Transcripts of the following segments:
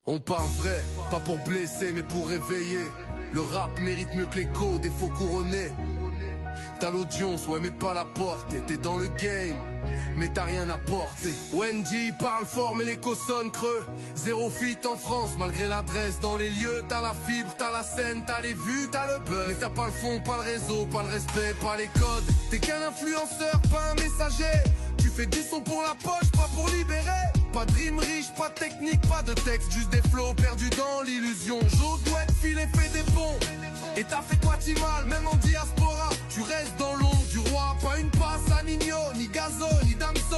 On parle vrai, pas pour blesser mais pour réveiller. Le rap mérite mieux que l'écho des faux couronnés. T'as l'audience, ouais mais pas la porte. T'es dans le game, mais t'as rien à porter. Wendy parle fort mais l'écho sonne creux. Zéro fit en France malgré l'adresse dans les lieux. T'as la fibre, t'as la scène, t'as les vues, t'as le buzz. Mais t'as pas le fond, pas le réseau, pas le respect, pas les codes. T'es qu'un influenceur, pas un messager. Tu fais du son pour la poche, pas pour libérer. Pas de rime riche, pas de technique, pas de texte, juste des flots perdus dans l'illusion. J'ose doit être filé, fait des ponts. Et t'as fait quoi mal, même en diaspora. Tu restes dans l'ombre du roi, pas une passe à Nino, ni Gazo, ni Damso.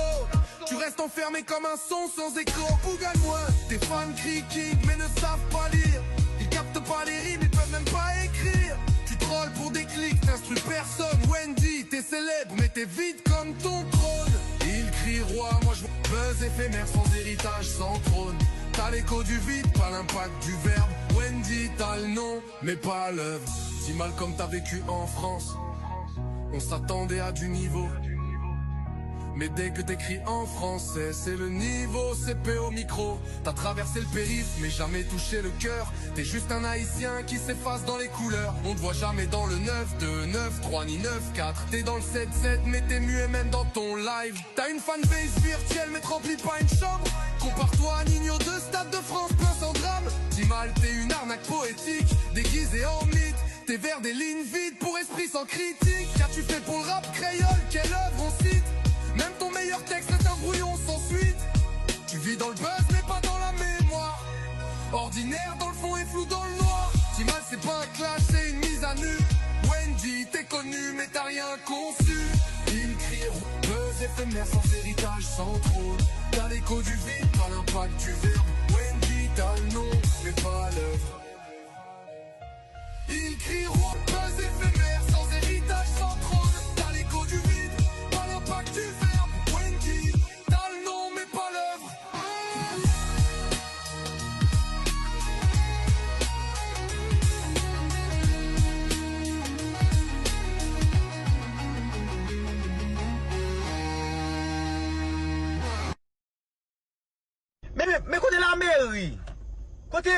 Tu restes enfermé comme un son sans écho. Bougagne-moi, tes fans crient king, mais ne savent pas lire. Ils captent pas les rimes, ils peuvent même pas écrire. Tu trolls pour des clics, t'instruis personne. Wendy, t'es célèbre, mais t'es vide comme ton trône. Il crie roi, moi je buzz éphémère sans héritage, sans trône. T'as l'écho du vide, pas l'impact du verbe. Wendy, t'as le nom, mais pas l'œuvre. Si mal comme t'as vécu en France, on s'attendait à du niveau. Mais dès que t'écris en français, c'est le niveau CP au micro. T'as traversé le périph', mais jamais touché le cœur. T'es juste un haïtien qui s'efface dans les couleurs. On te voit jamais dans le 9-2, 9-3 ni 9-4. T'es dans le 7-7, mais t'es muet même dans ton live. T'as une fanbase virtuelle, mais te remplis pas une chambre. Compare-toi à Nino de Stade de France, plein sans drame. Dis mal, t'es une arnaque poétique, déguisée en mythe. T'es vers des lignes vides pour esprit sans critique. Qu'as-tu fait pour le rap créole, quelle œuvre on cite? Même ton meilleur texte est un brouillon sans suite. Tu vis dans le buzz mais pas dans la mémoire. Ordinaire dans le fond et flou dans le noir. Timal c'est pas un clash, c'est une mise à nu. Wendy t'es connu mais t'as rien conçu. Ils crient buzz éphémère sans héritage, sans trône. T'as l'écho du vide, pas l'impact du verbe. Wendy t'as le nom mais pas l'œuvre. Ils crient buzz éphémère sans héritage, sans trône. T'as l'écho du vide, pas l'impact du verbe. Mais côté la mairie, côté